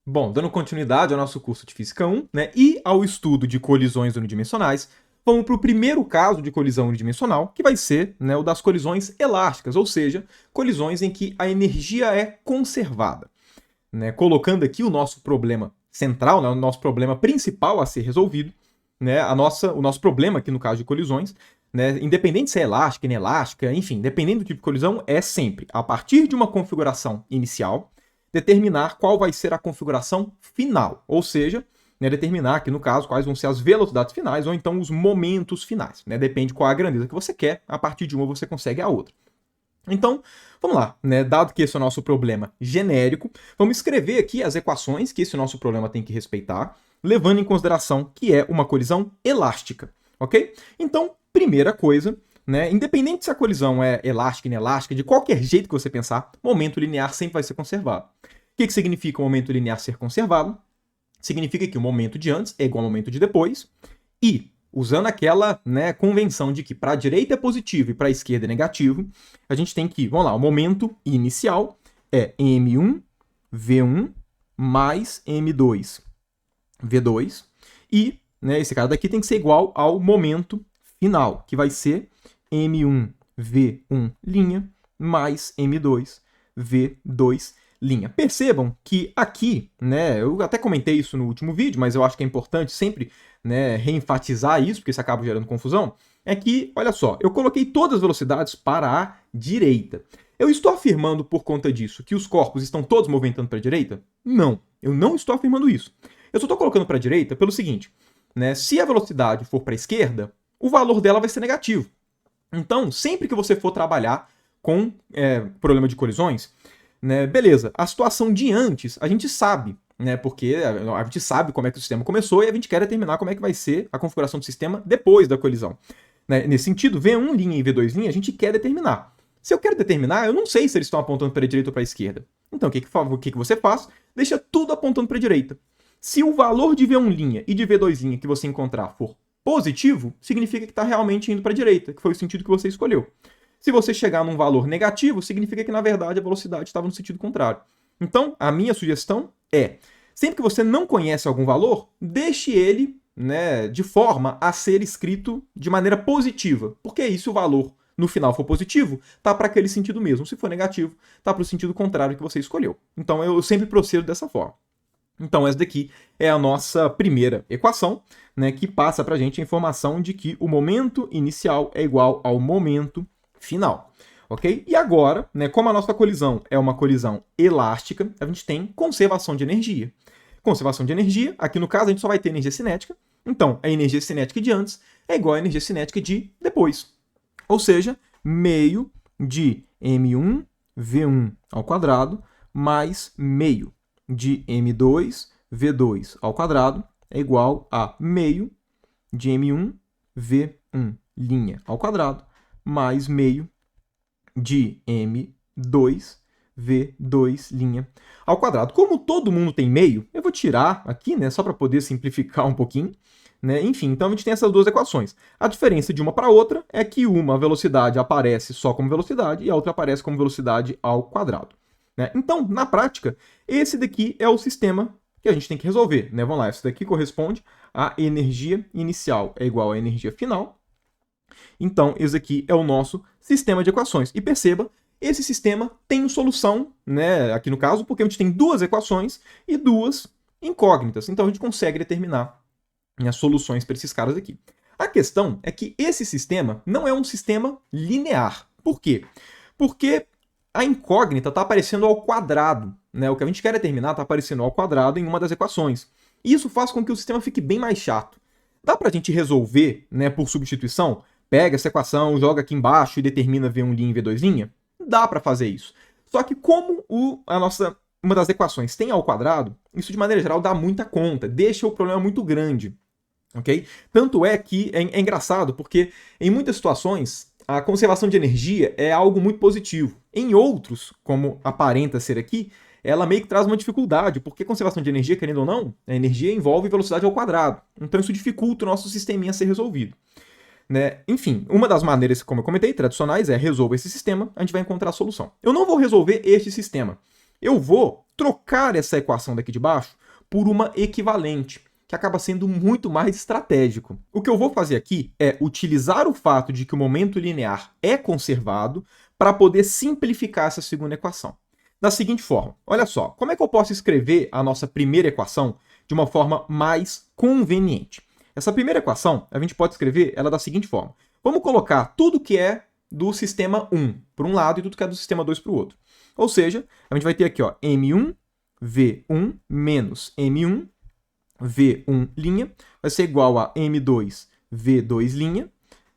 Bom, dando continuidade ao nosso curso de Física 1, né, e ao estudo de colisões unidimensionais, vamos para o primeiro caso de colisão unidimensional, que vai ser, né, o das colisões elásticas, ou seja, colisões em que a energia é conservada. Né, colocando aqui o nosso problema central, né, o nosso problema principal a ser resolvido, né, o nosso problema aqui no caso de colisões, né, independente se é elástica, inelástica, enfim, dependendo do tipo de colisão, é sempre a partir de uma configuração inicial determinar qual vai ser a configuração final, ou seja, né, determinar aqui no caso quais vão ser as velocidades finais ou então os momentos finais, né, depende qual a grandeza que você quer, a partir de uma você consegue a outra. Então, vamos lá, né? Dado que esse é o nosso problema genérico, vamos escrever aqui as equações que esse nosso problema tem que respeitar, levando em consideração que é uma colisão elástica, ok? Então, primeira coisa, né? Independente se a colisão é elástica, inelástica, de qualquer jeito que você pensar, momento linear sempre vai ser conservado. O que significa o momento linear ser conservado? Significa que o momento de antes é igual ao momento de depois, e usando aquela, né, convenção de que para a direita é positivo e para a esquerda é negativo, a gente tem que, vamos lá, o momento inicial é m1 v1 mais m2 v2 e, né, esse cara daqui tem que ser igual ao momento final, que vai ser m1 v1' mais m2 v2'. Percebam que aqui, né, eu até comentei isso no último vídeo, mas eu acho que é importante sempre, né, reenfatizar isso, porque isso acaba gerando confusão, é que, olha só, eu coloquei todas as velocidades para a direita. Eu estou afirmando por conta disso que os corpos estão todos movimentando para a direita? Não, eu não estou afirmando isso. Eu só estou colocando para a direita pelo seguinte, né, se a velocidade for para a esquerda, o valor dela vai ser negativo. Então, sempre que você for trabalhar com problema de colisões, né, beleza, a situação de antes a gente sabe, né, porque a gente sabe como é que o sistema começou e a gente quer determinar como é que vai ser a configuração do sistema depois da colisão. Né, nesse sentido, V1' e V2' a gente quer determinar. Se eu quero determinar, eu não sei se eles estão apontando para a direita ou para a esquerda. Então, o que você faz? Deixa tudo apontando para a direita. Se o valor de V1' e de V2' que você encontrar for positivo, significa que está realmente indo para a direita, que foi o sentido que você escolheu. Se você chegar num valor negativo, significa que, na verdade, a velocidade estava no sentido contrário. Então, a minha sugestão é, sempre que você não conhece algum valor, deixe ele, né, de forma a ser escrito de maneira positiva. Porque aí, se o valor no final for positivo, tá para aquele sentido mesmo. Se for negativo, tá para o sentido contrário que você escolheu. Então, eu sempre procedo dessa forma. Então, essa daqui é a nossa primeira equação, né, que passa para a gente a informação de que o momento inicial é igual ao momento final. Ok? E agora, né, como a nossa colisão é uma colisão elástica, a gente tem conservação de energia. Conservação de energia, aqui no caso a gente só vai ter energia cinética, então a energia cinética de antes é igual à energia cinética de depois. Ou seja, meio de m1 v1 ao quadrado mais meio de m2 v2 ao quadrado é igual a meio de m1 v1' ao quadrado mais meio de m2 v2' ao quadrado. Como todo mundo tem meio, eu vou tirar aqui, né, só para poder simplificar um pouquinho. Né? Enfim, então a gente tem essas duas equações. A diferença de uma para outra é que uma velocidade aparece só como velocidade e a outra aparece como velocidade ao quadrado. Né? Então, na prática, esse daqui é o sistema que a gente tem que resolver. Né? Vamos lá, isso daqui corresponde à energia inicial é igual à energia final. Então, esse aqui é o nosso sistema de equações. E perceba, esse sistema tem solução, né, aqui no caso, porque a gente tem duas equações e duas incógnitas. Então, a gente consegue determinar as soluções para esses caras aqui. A questão é que esse sistema não é um sistema linear. Por quê? Porque a incógnita está aparecendo ao quadrado. Né? O que a gente quer determinar está aparecendo ao quadrado em uma das equações. E isso faz com que o sistema fique bem mais chato. Dá para a gente resolver, né, por substituição? Pega essa equação, joga aqui embaixo e determina V1' e V2'? Dá para fazer isso. Só que como uma das equações tem ao quadrado, isso de maneira geral dá muita conta, deixa o problema muito grande. Okay? Tanto é que é engraçado, porque em muitas situações a conservação de energia é algo muito positivo. Em outros, como aparenta ser aqui, ela meio que traz uma dificuldade, porque conservação de energia, querendo ou não, a energia envolve velocidade ao quadrado. Então isso dificulta o nosso sisteminha a ser resolvido. Né? Enfim, uma das maneiras, como eu comentei, tradicionais é resolver esse sistema, a gente vai encontrar a solução. Eu não vou resolver este sistema. eu vou trocar essa equação daqui de baixo por uma equivalente, que acaba sendo muito mais estratégico. O que eu vou fazer aqui é utilizar o fato de que o momento linear é conservado para poder simplificar essa segunda equação. Da seguinte forma, olha só, como é que eu posso escrever a nossa primeira equação de uma forma mais conveniente? Essa primeira equação, a gente pode escrever ela da seguinte forma. Vamos colocar tudo que é do sistema 1 para um lado e tudo que é do sistema 2 para o outro. Ou seja, a gente vai ter aqui ó, M1, V1 menos M1, V1' vai ser igual a M2, V2'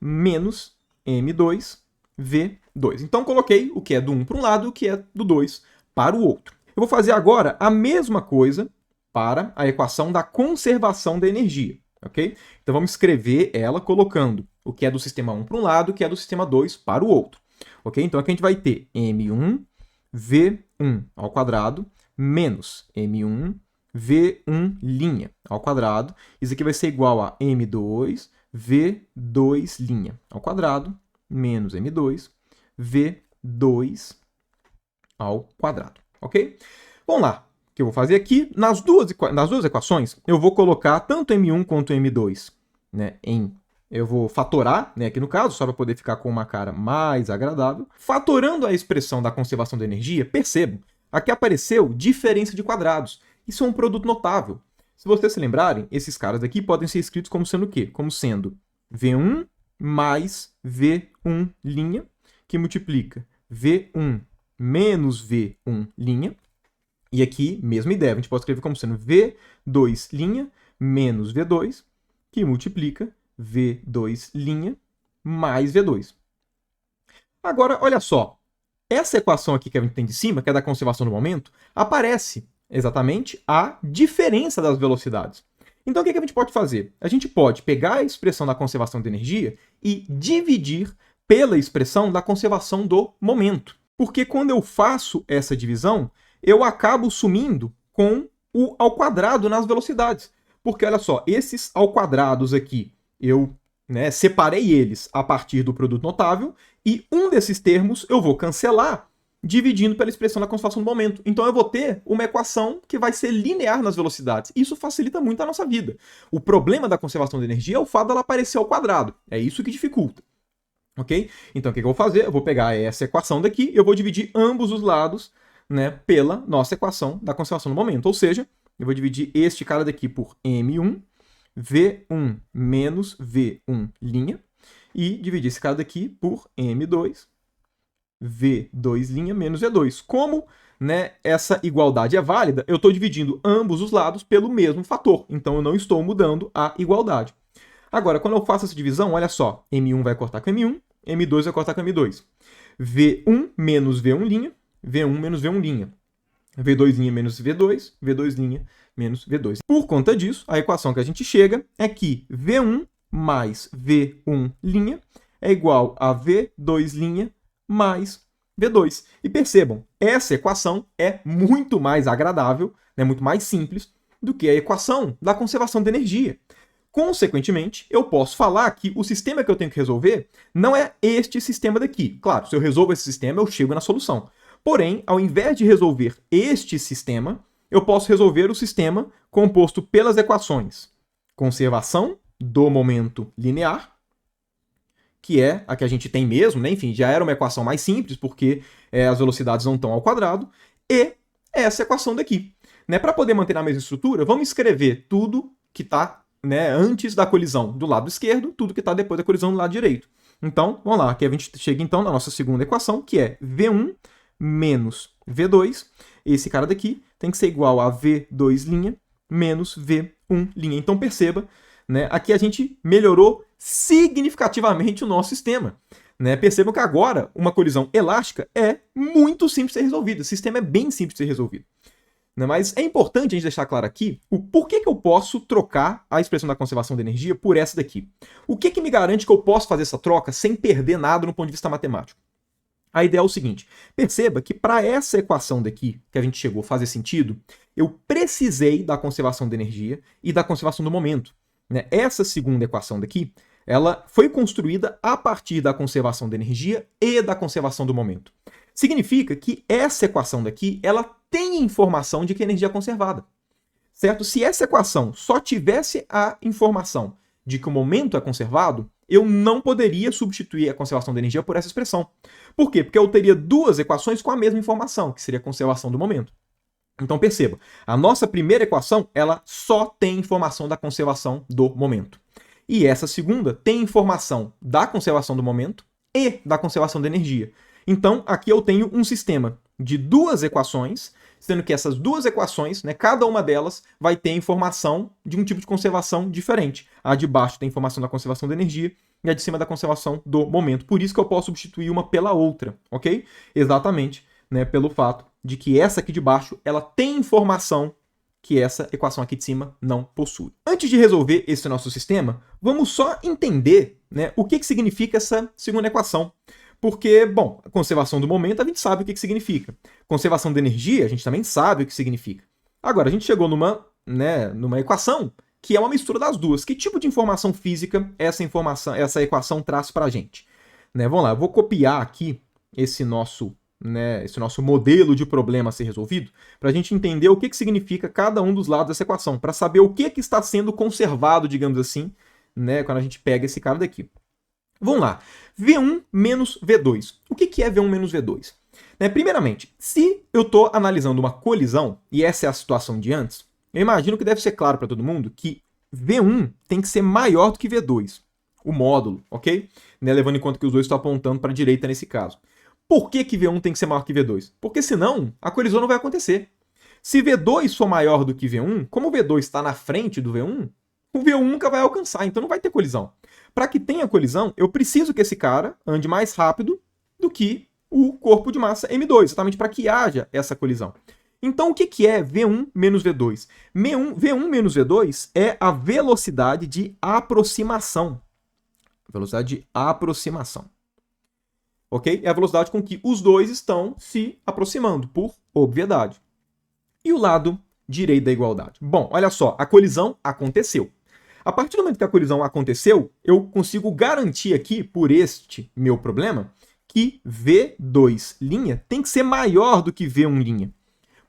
menos M2, V2. Então, coloquei o que é do 1 para um lado e o que é do 2 para o outro. Eu vou fazer agora a mesma coisa para a equação da conservação da energia, ok? Então, vamos escrever ela colocando o que é do sistema 1 para um lado e o que é do sistema 2 para o outro, ok? Então, aqui a gente vai ter M1, V1 ao quadrado, menos M1, V1' ao quadrado. Isso aqui vai ser igual a M2, V2' ao quadrado, menos M2, V2 ao quadrado, ok? Vamos lá. O que eu vou fazer aqui, nas duas equações, eu vou colocar tanto M1 quanto M2, né, eu vou fatorar, né, aqui no caso, só para poder ficar com uma cara mais agradável. Fatorando a expressão da conservação da energia, percebam, aqui apareceu diferença de quadrados. Isso é um produto notável. Se vocês se lembrarem, esses caras aqui podem ser escritos como sendo o quê? Como sendo V1 mais V1', que multiplica V1 menos V1'. E aqui, mesma ideia, a gente pode escrever como sendo V2' menos V2, que multiplica V2' mais V2. Agora, olha só. Essa equação aqui que a gente tem de cima, que é da conservação do momento, aparece exatamente a diferença das velocidades. Então, o que a gente pode fazer? A gente pode pegar a expressão da conservação de energia e dividir pela expressão da conservação do momento. Porque quando eu faço essa divisão, eu acabo sumindo com o ao quadrado nas velocidades. Porque, olha só, esses ao quadrados aqui, eu separei eles a partir do produto notável, e um desses termos eu vou cancelar dividindo pela expressão da conservação do momento. Então eu vou ter uma equação que vai ser linear nas velocidades. Isso facilita muito a nossa vida. O problema da conservação de energia é o fato dela aparecer ao quadrado. É isso que dificulta. Ok? Então o que eu vou fazer? Eu vou pegar essa equação daqui e eu vou dividir ambos os lados, né, pela nossa equação da conservação do momento. Ou seja, eu vou dividir este cara daqui por M1, V1 menos V1', e dividir esse cara daqui por M2, V2' menos V2. Como, né, essa igualdade é válida, eu estou dividindo ambos os lados pelo mesmo fator. Então, eu não estou mudando a igualdade. Agora, quando eu faço essa divisão, olha só. M1 vai cortar com M1, M2 vai cortar com M2. V1 menos V1', V1 menos V1'. V2' menos V2, V2' menos V2. Por conta disso, a equação que a gente chega é que V1 mais V1' é igual a V2' mais V2. E percebam, essa equação é muito mais agradável, né, muito mais simples do que a equação da conservação de energia. Consequentemente, eu posso falar que o sistema que eu tenho que resolver não é este sistema daqui. Claro, se eu resolvo esse sistema, eu chego na solução. Porém, ao invés de resolver este sistema, eu posso resolver o sistema composto pelas equações conservação do momento linear, que é a que a gente tem mesmo, né? Enfim, já era uma equação mais simples, porque as velocidades não estão ao quadrado, e essa equação daqui. Né? Para poder manter a mesma estrutura, vamos escrever tudo que está, né, antes da colisão do lado esquerdo, tudo que está depois da colisão do lado direito. Então, vamos lá, aqui a gente chega então na nossa segunda equação, que é V1 menos V2, esse cara daqui tem que ser igual a V2' menos V1'. Então perceba, né, aqui a gente melhorou significativamente o nosso sistema. Né? Percebam que agora uma colisão elástica é muito simples de ser resolvida, o sistema é bem simples de ser resolvido. Né? Mas é importante a gente deixar claro aqui o porquê que eu posso trocar a expressão da conservação de energia por essa daqui. O que me garante que eu posso fazer essa troca sem perder nada no ponto de vista matemático? A ideia é o seguinte, perceba que para essa equação daqui, que a gente chegou a fazer sentido, eu precisei da conservação de energia e da conservação do momento. Né? Essa segunda equação daqui, ela foi construída a partir da conservação de energia e da conservação do momento. Significa que essa equação daqui, ela tem informação de que a energia é conservada. Certo? Se essa equação só tivesse a informação de que o momento é conservado, eu não poderia substituir a conservação da energia por essa expressão. Por quê? Porque eu teria duas equações com a mesma informação, que seria a conservação do momento. Então perceba, a nossa primeira equação, ela só tem informação da conservação do momento. E essa segunda tem informação da conservação do momento e da conservação da energia. Então aqui eu tenho um sistema de duas equações, sendo que essas duas equações, né, cada uma delas vai ter informação de um tipo de conservação diferente. A de baixo tem informação da conservação da energia e a de cima da conservação do momento. Por isso que eu posso substituir uma pela outra, ok? Exatamente, né, pelo fato de que essa aqui de baixo ela tem informação que essa equação aqui de cima não possui. Antes de resolver esse nosso sistema, vamos só entender, né, o que significa essa segunda equação. Porque, bom, a conservação do momento a gente sabe o que significa. Conservação da energia a gente também sabe o que significa. Agora, a gente chegou numa equação que é uma mistura das duas. Que tipo de informação física essa equação traz para a gente? Né, vamos lá, eu vou copiar aqui esse nosso modelo de problema a ser resolvido para a gente entender o que significa cada um dos lados dessa equação, para saber o que está sendo conservado, digamos assim, né, quando a gente pega esse cara daqui. Vamos lá. V1 menos V2. O que é V1 menos V2? Primeiramente, se eu estou analisando uma colisão, e essa é a situação de antes, eu imagino que deve ser claro para todo mundo que V1 tem que ser maior do que V2, o módulo, ok? Levando em conta que os dois estão apontando para a direita nesse caso. Por que V1 tem que ser maior que V2? Porque senão a colisão não vai acontecer. Se V2 for maior do que V1, como o V2 está na frente do V1, o V1 nunca vai alcançar, então não vai ter colisão. Para que tenha colisão, eu preciso que esse cara ande mais rápido do que o corpo de massa M2, exatamente para que haja essa colisão. Então, o que é V1 menos V2? V1 menos V2 é a velocidade de aproximação. Velocidade de aproximação. Ok? É a velocidade com que os dois estão se aproximando, por obviedade. E o lado direito da igualdade? Bom, olha só, a colisão aconteceu. A partir do momento que a colisão aconteceu, eu consigo garantir aqui, por este meu problema, que V2' tem que ser maior do que V1'.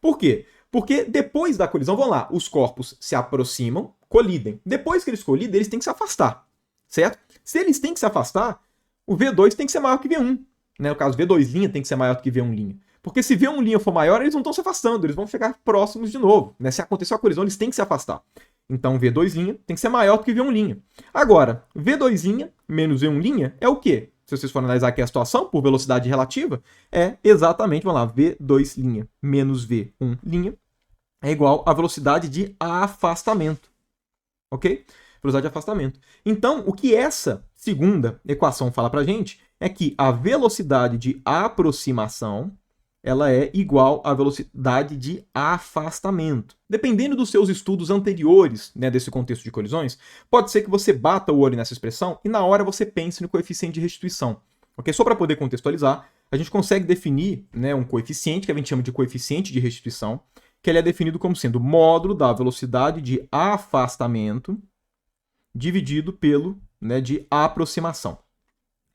Por quê? Porque depois da colisão, vamos lá, os corpos se aproximam, colidem. Depois que eles colidem, eles têm que se afastar, certo? Se eles têm que se afastar, o V2 tem que ser maior que V1. Né? No caso, V2' tem que ser maior do que V1'. Porque se V1' for maior, eles não estão se afastando, eles vão ficar próximos de novo. Né? Se acontecer a colisão, eles têm que se afastar. Então, V2' tem que ser maior do que V1'. Agora, V2' menos V1' é o quê? Se vocês forem analisar aqui a situação, por velocidade relativa, é exatamente, vamos lá, V2' menos V1' é igual à velocidade de afastamento. Ok? Velocidade de afastamento. Então, o que essa segunda equação fala pra gente é que a velocidade de aproximação ela é igual à velocidade de afastamento. Dependendo dos seus estudos anteriores, né, desse contexto de colisões, pode ser que você bata o olho nessa expressão e na hora você pense no coeficiente de restituição. Okay? Só para poder contextualizar, a gente consegue definir, né, um coeficiente que a gente chama de coeficiente de restituição, que ele é definido como sendo módulo da velocidade de afastamento dividido pelo, né, de aproximação.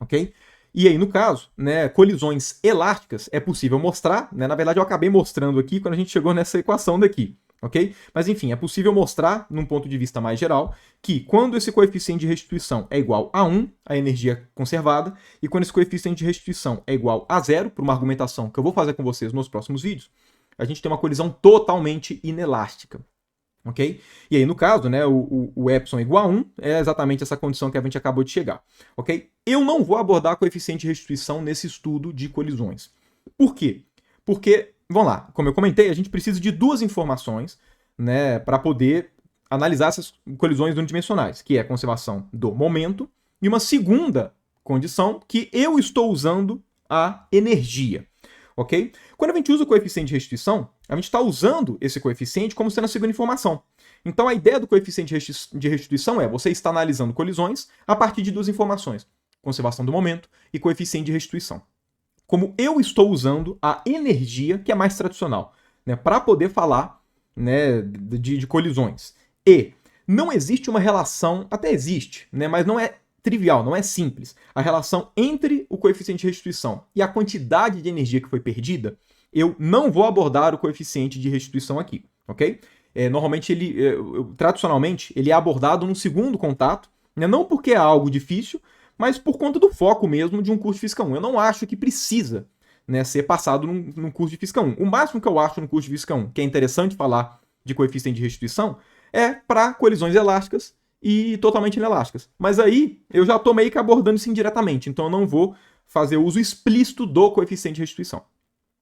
Ok? E aí, no caso, né, colisões elásticas é possível mostrar, né, na verdade eu acabei mostrando aqui quando a gente chegou nessa equação daqui, ok? Mas enfim, é possível mostrar, num ponto de vista mais geral, que quando esse coeficiente de restituição é igual a 1, a energia conservada, e quando esse coeficiente de restituição é igual a 0, por uma argumentação que eu vou fazer com vocês nos próximos vídeos, a gente tem uma colisão totalmente inelástica. Ok? E aí, no caso, né, o epsilon igual a 1 é exatamente essa condição que a gente acabou de chegar. Ok? Eu não vou abordar coeficiente de restituição nesse estudo de colisões. Por quê? Porque, vamos lá, como eu comentei, a gente precisa de duas informações, né, para poder analisar essas colisões unidimensionais, que é a conservação do momento, e uma segunda condição que eu estou usando a energia. Ok? Quando a gente usa o coeficiente de restituição, a gente está usando esse coeficiente como sendo a segunda informação. Então, a ideia do coeficiente de restituição é você está analisando colisões a partir de duas informações, conservação do momento e coeficiente de restituição. Como eu estou usando a energia, que é mais tradicional, né, para poder falar, né, de colisões. E não existe uma relação, até existe, né, mas não é trivial, não é simples. A relação entre o coeficiente de restituição e a quantidade de energia que foi perdida, eu não vou abordar o coeficiente de restituição aqui, ok? Normalmente, tradicionalmente, ele é abordado num segundo contato, né? Não porque é algo difícil, mas por conta do foco mesmo de um curso de Física 1. Eu não acho que precisa, né, ser passado num curso de Física 1. O máximo que eu acho no curso de Física 1, que é interessante falar de coeficiente de restituição, é para colisões elásticas e totalmente inelásticas. Mas aí eu já estou meio que abordando isso indiretamente, então eu não vou fazer uso explícito do coeficiente de restituição.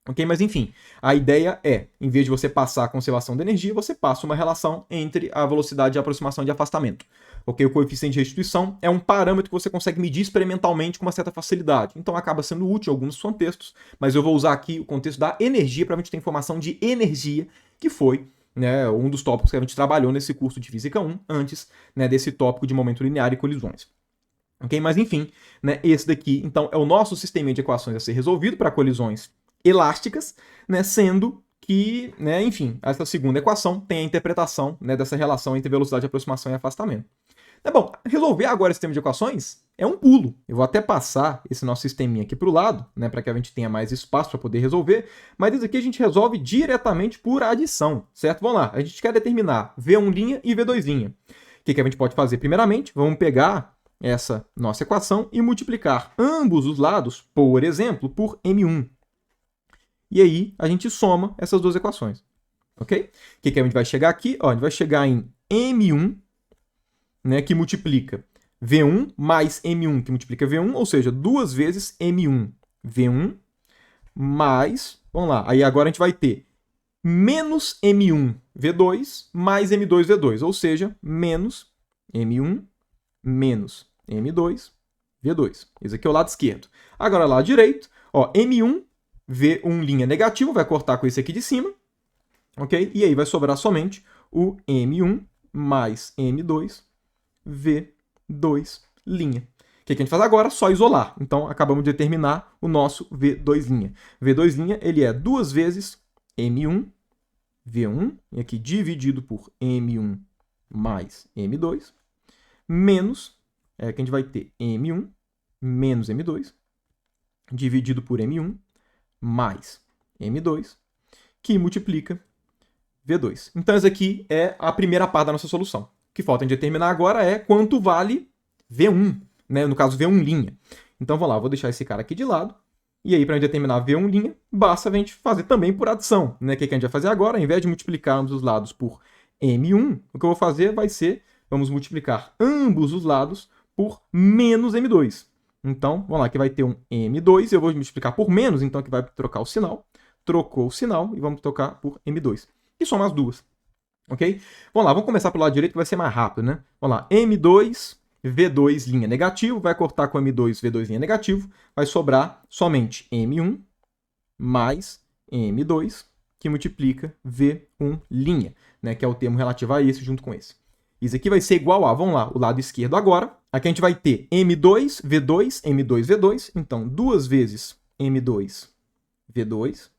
Ok? Mas enfim, a ideia é, em vez de você passar a conservação de energia, você passa uma relação entre a velocidade de aproximação e de afastamento. Ok? O coeficiente de restituição é um parâmetro que você consegue medir experimentalmente com uma certa facilidade. Então acaba sendo útil em alguns contextos, mas eu vou usar aqui o contexto da energia para a gente ter informação de energia, que foi, né, um dos tópicos que a gente trabalhou nesse curso de Física 1, antes, né, desse tópico de momento linear e colisões. Ok? Mas enfim, né, esse daqui, então, é o nosso sistema de equações a ser resolvido para colisões elásticas, né, sendo que, né, enfim, essa segunda equação tem a interpretação, né, dessa relação entre velocidade de aproximação e afastamento. Bom, resolver agora esse sistema de equações é um pulo. Eu vou até passar esse nosso sisteminha aqui para o lado, né, para que a gente tenha mais espaço para poder resolver, mas isso aqui a gente resolve diretamente por adição, certo? Vamos lá, a gente quer determinar V1' e V2'. O que a gente pode fazer? Primeiramente, vamos pegar essa nossa equação e multiplicar ambos os lados, por exemplo, por M1. E aí a gente soma essas duas equações, ok? O que a gente vai chegar aqui? Ó, a gente vai chegar em M1, né, que multiplica V1 mais M1, que multiplica V1, ou seja, 2 vezes M1, V1, mais, vamos lá, aí agora a gente vai ter menos M1, V2, mais M2, V2, ou seja, menos M1, menos M2, V2. Esse aqui é o lado esquerdo. Agora, lado direito, ó, M1, V1' negativo, vai cortar com esse aqui de cima, ok? E aí vai sobrar somente o M1 mais M2, V2'. O que a gente faz agora? Só isolar. Então, acabamos de determinar o nosso V2'. V2', ele é 2 vezes M1, V1, e aqui dividido por M1 mais M2, menos, que a gente vai ter M1 menos M2, dividido por M1 mais M2, que multiplica V2. Então, essa aqui é a primeira parte da nossa solução. O que falta de determinar agora é quanto vale V1, né? No caso, V1'. Então, vamos lá, vou deixar esse cara aqui de lado. E aí, para a gente determinar V1', basta a gente fazer também por adição, né? O que a gente vai fazer agora? Ao invés de multiplicarmos os lados por M1, o que eu vou fazer vai ser, vamos multiplicar ambos os lados por menos M2. Então, vamos lá, aqui vai ter um M2, eu vou multiplicar por menos, então aqui vai trocar o sinal. Trocou o sinal e vamos trocar por M2. E soma as duas, ok? Vamos lá, vamos começar pelo lado direito que vai ser mais rápido, né? Vamos lá, M2, V2' negativo, vai cortar com M2, V2' negativo, vai sobrar somente M1 mais M2, que multiplica V1', né? Que é o termo relativo a esse junto com esse. Isso aqui vai ser igual a, vamos lá, o lado esquerdo agora. Aqui a gente vai ter M2, V2, M2, V2. Então, 2 vezes M2, V2.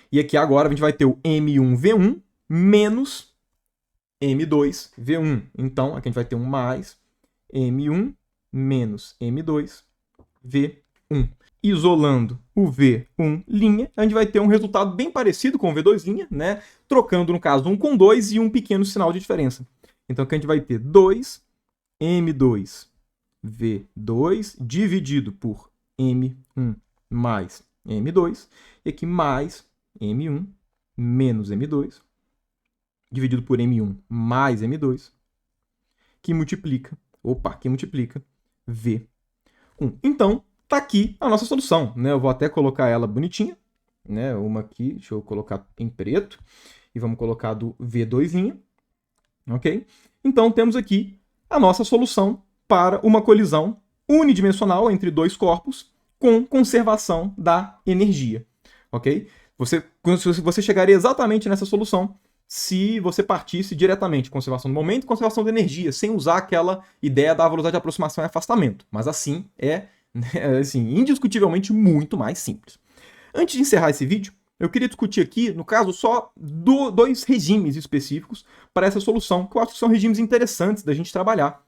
E aqui agora a gente vai ter o M1, V1, menos M2, V1. Então, aqui a gente vai ter um mais M1 menos M2, V1. Isolando o V1', a gente vai ter um resultado bem parecido com o V2', né? Trocando, no caso, 1 com 2 e um pequeno sinal de diferença. Então, aqui a gente vai ter 2 M2, V2, dividido por M1 mais M2, e aqui mais M1 menos M2, dividido por M1 mais M2, que multiplica V1. Então, tá aqui a nossa solução, né? Eu vou até colocar ela bonitinha, né? Uma aqui, deixa eu colocar em preto, e vamos colocar do V2', ok? Então, temos aqui a nossa solução para uma colisão unidimensional entre dois corpos com conservação da energia, ok? Você chegaria exatamente nessa solução se você partisse diretamente de conservação do momento e conservação da energia, sem usar aquela ideia da velocidade de aproximação e afastamento. Mas assim, assim, indiscutivelmente muito mais simples. Antes de encerrar esse vídeo, eu queria discutir aqui, no caso, só dois regimes específicos para essa solução, que eu acho que são regimes interessantes da gente trabalhar.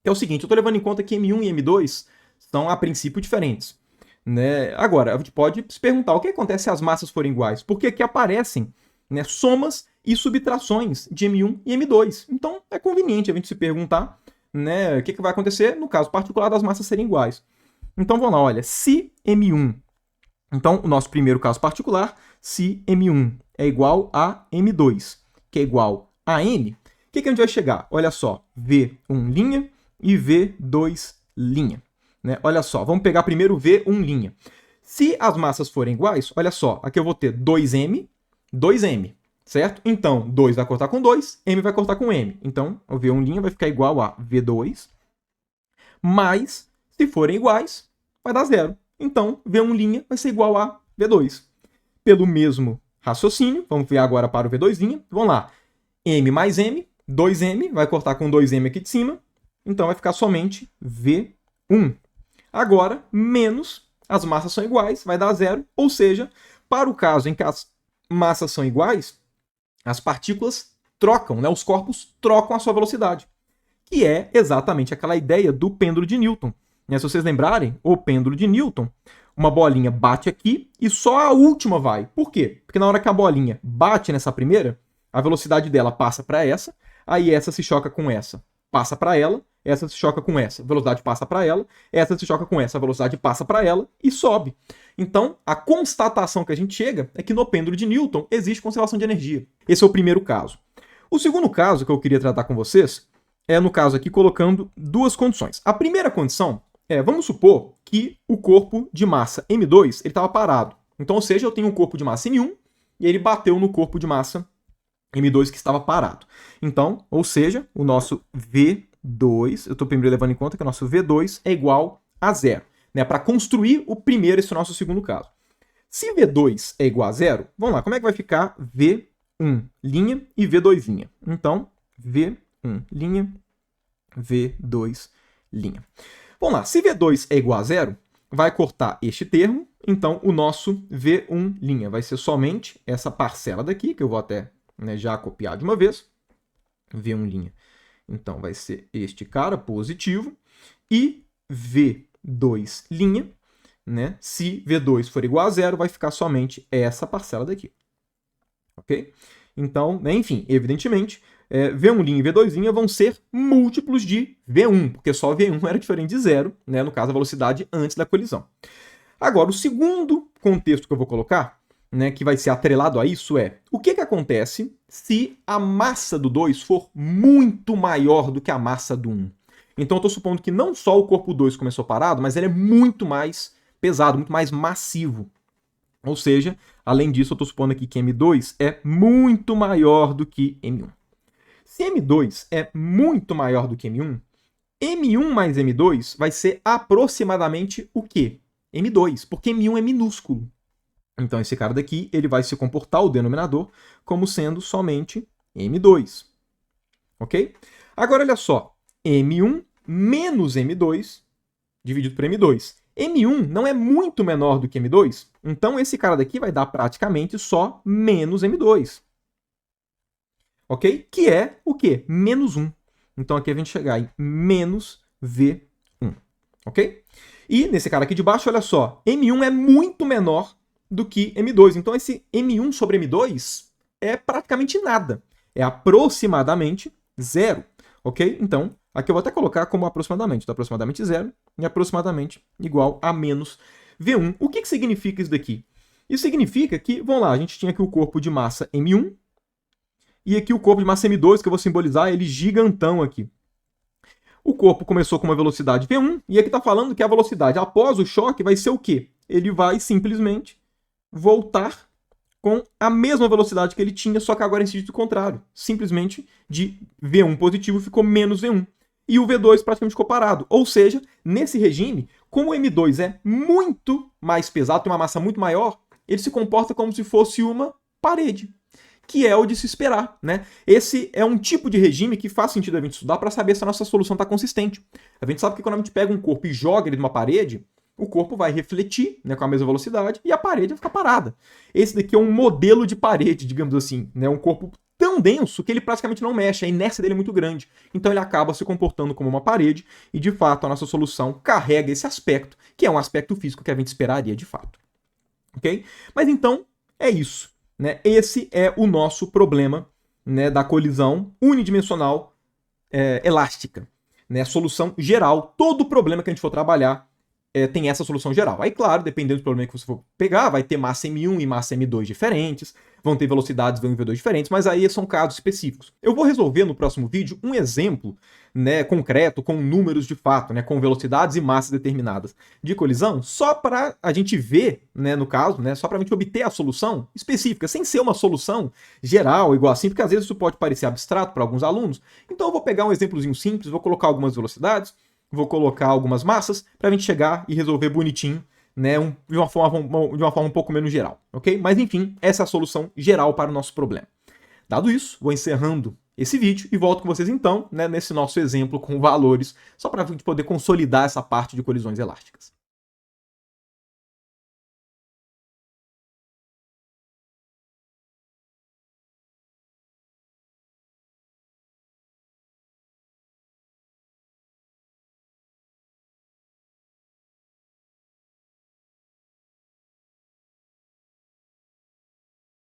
Que é o seguinte, eu estou levando em conta que M1 e M2 são, a princípio, diferentes. né? Agora, a gente pode se perguntar o que acontece se as massas forem iguais? Porque aqui aparecem, né, somas e subtrações de M1 e M2. Então, é conveniente a gente se perguntar, né, o que vai acontecer no caso particular das massas serem iguais. Então, vamos lá, olha, se M1... Então, o nosso primeiro caso particular, se M1 é igual a M2, que é igual a M, o que a gente vai chegar? Olha só, V1' e V2'. Né? Olha só, vamos pegar primeiro V1'. Se as massas forem iguais, olha só, aqui eu vou ter 2M, 2M, certo? Então, 2 vai cortar com 2, M vai cortar com M. Então, o V1' vai ficar igual a V2, mas, se forem iguais, vai dar 0. Então, V1' vai ser igual a V2. Pelo mesmo raciocínio, vamos ver agora para o V2'. Vamos lá. M mais M, 2M, vai cortar com 2M aqui de cima. Então, vai ficar somente V1. Agora, menos, as massas são iguais, vai dar 0. Ou seja, para o caso em que as massas são iguais, as partículas trocam, né? Os corpos trocam a sua velocidade. Que é exatamente aquela ideia do pêndulo de Newton. Se vocês lembrarem, o pêndulo de Newton, uma bolinha bate aqui e só a última vai. Por quê? Porque na hora que a bolinha bate nessa primeira, a velocidade dela passa para essa, aí essa se choca com essa, passa para ela, essa se choca com essa, a velocidade passa para ela, essa se choca com essa, a velocidade passa para ela e sobe. Então, a constatação que a gente chega é que no pêndulo de Newton existe conservação de energia. Esse é o primeiro caso. O segundo caso que eu queria tratar com vocês é, no caso aqui, colocando duas condições. A primeira condição vamos supor que o corpo de massa M2 estava parado. Então, ou seja, eu tenho um corpo de massa M1 e ele bateu no corpo de massa M2 que estava parado. Então, ou seja, o nosso V2, eu estou primeiro levando em conta que o nosso V2 é igual a 0, né, para construir o primeiro, esse nosso segundo caso. Se V2 é igual a 0, vamos lá, como é que vai ficar V1' e V2'? Então, V1', V2'. Vamos lá, se V2 é igual a 0, vai cortar este termo, então o nosso V1' vai ser somente essa parcela daqui, que eu vou até, né, já copiar de uma vez. V1', então vai ser este cara, positivo, e V2', né, se V2 for igual a 0, vai ficar somente essa parcela daqui. Ok? Então, né, enfim, evidentemente, V1' e V2' vão ser múltiplos de V1, porque só V1 era diferente de 0, né, no caso a velocidade antes da colisão. Agora, o segundo contexto que eu vou colocar, né, que vai ser atrelado a isso é o que acontece se a massa do 2 for muito maior do que a massa do 1. Então eu estou supondo que não só o corpo 2 começou parado, mas ele é muito mais pesado, muito mais massivo. Ou seja, além disso, eu estou supondo aqui que M2 é muito maior do que M1. Se M2 é muito maior do que M1, M1 mais M2 vai ser aproximadamente o quê? M2, porque M1 é minúsculo. Então esse cara daqui ele vai se comportar, o denominador, como sendo somente M2. Ok? Agora olha só, M1 menos M2 dividido por M2. M1 não é muito menor do que M2, então esse cara daqui vai dar praticamente só menos M2. Ok? Que é o quê? Menos 1. Então aqui a gente chegar em menos V1. Ok? E nesse cara aqui de baixo, olha só, M1 é muito menor do que M2. Então esse M1 sobre M2 é praticamente nada. É aproximadamente 0. Ok? Então, aqui eu vou até colocar como aproximadamente. Então, aproximadamente 0 e aproximadamente igual a menos V1. O que significa isso daqui? Isso significa que, vamos lá, a gente tinha aqui o corpo de massa M1 e aqui o corpo de massa M2, que eu vou simbolizar ele gigantão aqui. O corpo começou com uma velocidade V1 e aqui está falando que a velocidade após o choque vai ser o quê? Ele vai simplesmente voltar com a mesma velocidade que ele tinha, só que agora em sentido contrário. Simplesmente de V1 positivo ficou menos V1. E o V2 praticamente ficou parado. Ou seja, nesse regime, como o M2 é muito mais pesado, tem uma massa muito maior, ele se comporta como se fosse uma parede, que é o de se esperar, né? Esse é um tipo de regime que faz sentido a gente estudar para saber se a nossa solução está consistente. A gente sabe que quando a gente pega um corpo e joga ele numa parede, o corpo vai refletir, né, com a mesma velocidade e a parede vai ficar parada. Esse daqui é um modelo de parede, digamos assim, né? Um corpo tão denso que ele praticamente não mexe, a inércia dele é muito grande. Então ele acaba se comportando como uma parede e, de fato, a nossa solução carrega esse aspecto, que é um aspecto físico que a gente esperaria de fato. Ok? Mas então, é isso. Né? Esse é o nosso problema, né, da colisão unidimensional elástica. Né? Solução geral. Todo problema que a gente for trabalhar tem essa solução geral. Aí, claro, dependendo do problema que você for pegar, vai ter massa M1 e massa M2 diferentes, vão ter velocidades V1 e V2 diferentes, mas aí são casos específicos. Eu vou resolver no próximo vídeo um exemplo, né, concreto, com números de fato, né, com velocidades e massas determinadas de colisão, só para a gente ver, né, no caso, né, só para a gente obter a solução específica, sem ser uma solução geral, igual assim, porque às vezes isso pode parecer abstrato para alguns alunos. Então eu vou pegar um exemplozinho simples, vou colocar algumas velocidades, vou colocar algumas massas para a gente chegar e resolver bonitinho, né, de uma forma um pouco menos geral, ok? Mas enfim, essa é a solução geral para o nosso problema. Dado isso, vou encerrando esse vídeo e volto com vocês então, né, nesse nosso exemplo com valores, só para a gente poder consolidar essa parte de colisões elásticas.